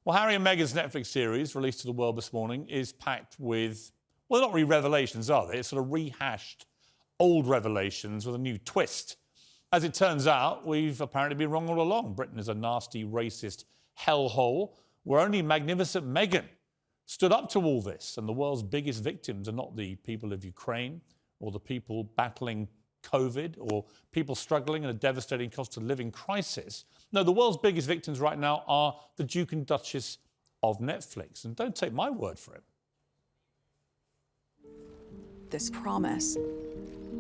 Well, Harry and Meghan's Netflix series, released to the world this morning, is packed with, well, they're not really revelations, are they? It's sort of rehashed old revelations with a new twist. As it turns out, we've apparently been wrong all along. Britain is a nasty, racist hellhole where only magnificent Meghan stood up to all this. And the world's biggest victims are not the people of Ukraine or the people battling COVID or people struggling in a devastating cost of living crisis. No, the world's biggest victims right now are the Duke and Duchess of Netflix. And don't take my word for it. This promise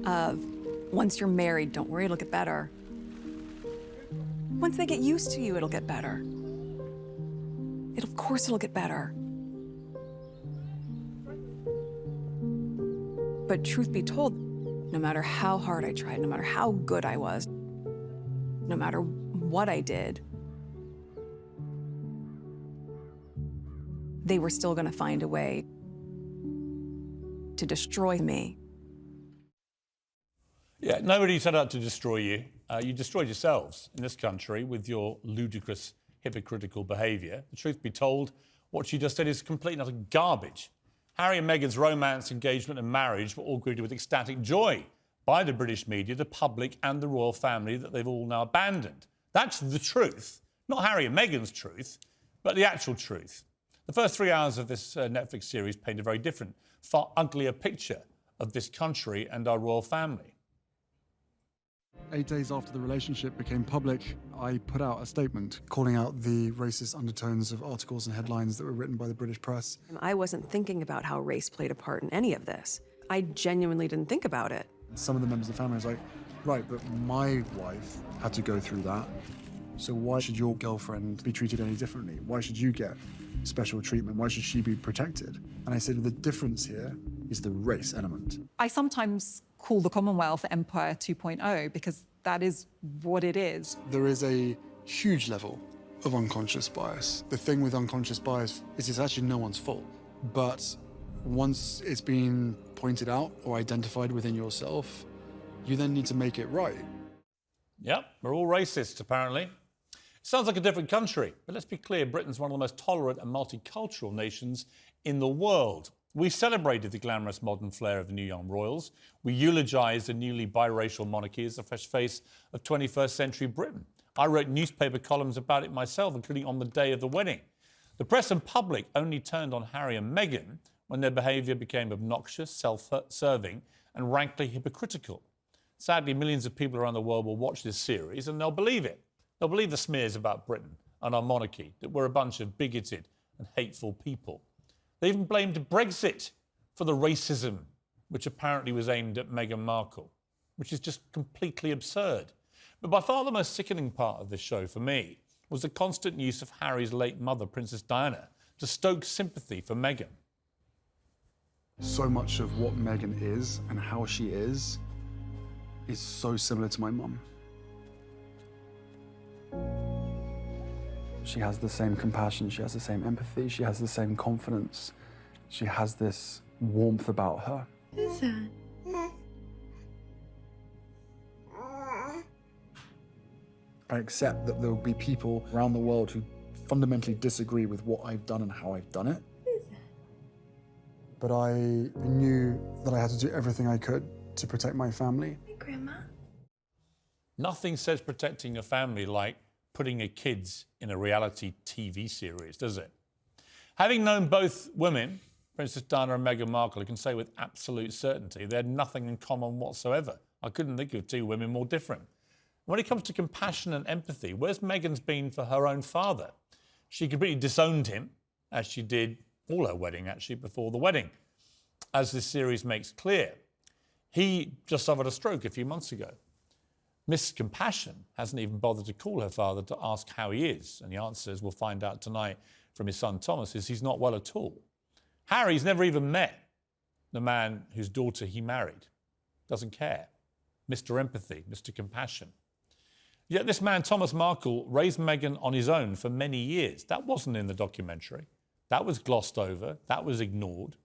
of once you're married, don't worry, it'll get better. Once they get used to you, it'll get better. Of course it'll get better. But truth be told, no matter how hard I tried, no matter how good I was, no matter what I did, they were still going to find a way to destroy me. Yeah, nobody set out to destroy you. You destroyed yourselves in this country with your ludicrous, hypocritical behaviour. The truth be told, what you just said is complete and utter garbage. Harry and Meghan's romance, engagement and marriage were all greeted with ecstatic joy by the British media, the public and the royal family that they've all now abandoned. That's the truth. Not Harry and Meghan's truth, but the actual truth. The first 3 hours of this Netflix series paint a very different, far uglier picture of this country and our royal family. 8 days after the relationship became public, I put out a statement calling out the racist undertones of articles and headlines that were written by the British press. I wasn't thinking about how race played a part in any of this. I genuinely didn't think about it. Some of the members of the family was like, right, but my wife had to go through that. So why should your girlfriend be treated any differently? Why should you get special treatment? Why should she be protected? And I said, the difference here is the race element. I sometimes call the Commonwealth Empire 2.0 because that is what it is. There is a huge level of unconscious bias. The thing with unconscious bias is it's actually no one's fault. But once it's been pointed out or identified within yourself, you then need to make it right. Yep, we're all racist, apparently. Sounds like a different country, but let's be clear, Britain's one of the most tolerant and multicultural nations in the world. We celebrated the glamorous modern flair of the new young royals. We eulogised the newly biracial monarchy as the fresh face of 21st century Britain. I wrote newspaper columns about it myself, including on the day of the wedding. The press and public only turned on Harry and Meghan when their behaviour became obnoxious, self-serving and rankly hypocritical. Sadly, millions of people around the world will watch this series and they'll believe it. They'll believe the smears about Britain and our monarchy, that we're a bunch of bigoted and hateful people. They even blamed Brexit for the racism which apparently was aimed at Meghan Markle, which is just completely absurd. But by far the most sickening part of this show for me was the constant use of Harry's late mother, Princess Diana, to stoke sympathy for Meghan. So much of what Meghan is and how she is so similar to my mum. She has the same compassion, she has the same empathy, she has the same confidence. She has this warmth about her. Who's that? I accept that there will be people around the world who fundamentally disagree with what I've done and how I've done it. Who's that? But I knew that I had to do everything I could to protect my family. Hey, Grandma. Nothing says protecting your family like putting your kids in a reality TV series, does it? Having known both women, Princess Diana and Meghan Markle, I can say with absolute certainty they had nothing in common whatsoever. I couldn't think of two women more different. When it comes to compassion and empathy, where's Meghan's been for her own father? She completely disowned him, as she did all her wedding, actually, before the wedding. As this series makes clear, he just suffered a stroke a few months ago. Miss Compassion hasn't even bothered to call her father to ask how he is. And the answer, as we'll find out tonight from his son Thomas, is he's not well at all. Harry's never even met the man whose daughter he married. Doesn't care. Mr. Empathy, Mr. Compassion. Yet this man, Thomas Markle, raised Meghan on his own for many years. That wasn't in the documentary. That was glossed over. That was ignored.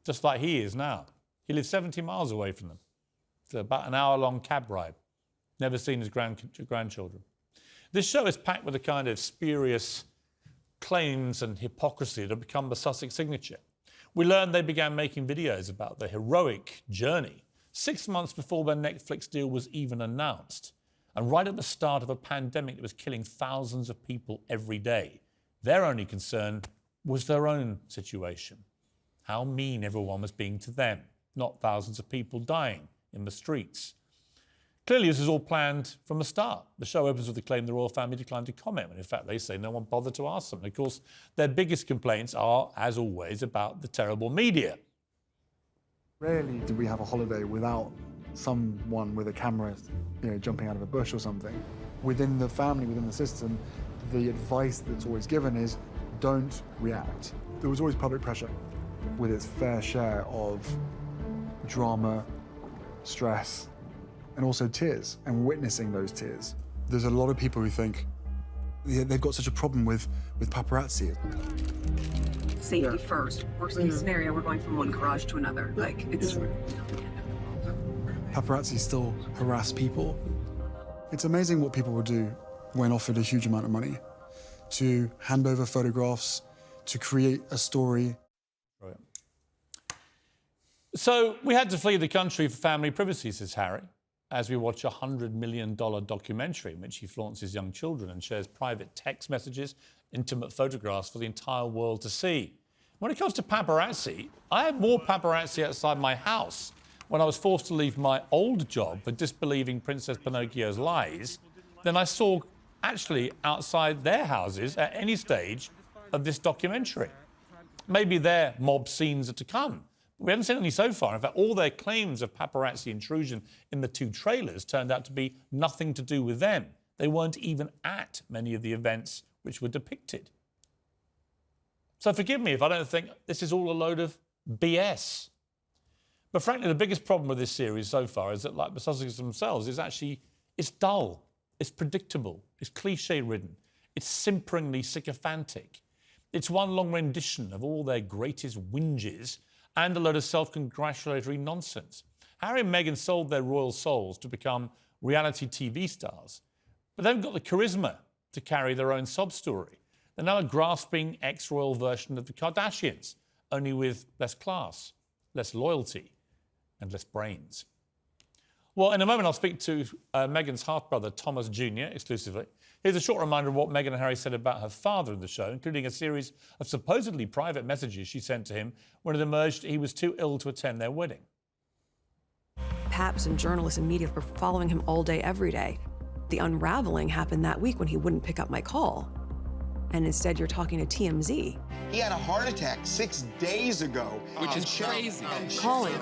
Just like he is now. He lives 70 miles away from them. It's about an hour-long cab ride. Never seen his grandchildren. This show is packed with a kind of spurious claims and hypocrisy that have become the Sussex signature. We learned they began making videos about their heroic journey 6 months before their Netflix deal was even announced, and right at the start of a pandemic that was killing thousands of people every day. Their only concern was their own situation, how mean everyone was being to them, not thousands of people dying in the streets. Clearly, this was all planned from the start. The show opens with the claim the royal family declined to comment, when in fact they say no one bothered to ask them. And of course, their biggest complaints are, as always, about the terrible media. Rarely do we have a holiday without someone with a camera, jumping out of a bush or something. Within the family, within the system, the advice that's always given is don't react. There was always public pressure with its fair share of drama, stress, and also tears, and witnessing those tears. There's a lot of people who think they've got such a problem with paparazzi. Safety first. Worst case scenario, we're going from one garage to another. Paparazzi still harass people. It's amazing what people will do when offered a huge amount of money to hand over photographs, to create a story. Right. So we had to flee the country for family privacy, says Harry, as we watch a $100 million documentary in which he flaunts his young children and shares private text messages, intimate photographs for the entire world to see. When it comes to paparazzi, I had more paparazzi outside my house when I was forced to leave my old job for disbelieving Princess Pinocchio's lies than I saw actually outside their houses at any stage of this documentary. Maybe their mob scenes are to come. We haven't seen any so far. In fact, all their claims of paparazzi intrusion in the 2 trailers turned out to be nothing to do with them. They weren't even at many of the events which were depicted. So forgive me if I don't think this is all a load of BS. But frankly, the biggest problem with this series so far is that, like the Sussexes themselves, it's dull, it's predictable, it's cliche-ridden, it's simperingly sycophantic. It's one long rendition of all their greatest whinges and a load of self-congratulatory nonsense. Harry and Meghan sold their royal souls to become reality TV stars, but they haven't got the charisma to carry their own sob story. They're now a grasping ex-royal version of the Kardashians, only with less class, less loyalty, and less brains. Well, in a moment, I'll speak to Meghan's half-brother, Thomas Jr., exclusively. Here's a short reminder of what Meghan and Harry said about her father in the show, including a series of supposedly private messages she sent to him when it emerged he was too ill to attend their wedding. Paps and journalists and media were following him all day, every day. The unraveling happened that week when he wouldn't pick up my call. And instead, you're talking to TMZ. He had a heart attack 6 days ago. Which is crazy. Calling.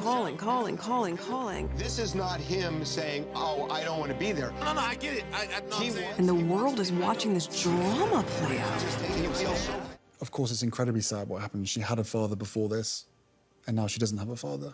This is not him saying, oh, I don't want to be there. No, I get it. I know what I'm saying. And the world is watching this drama play out. He feels so. Of course, it's incredibly sad what happened. She had a father before this, and now she doesn't have a father.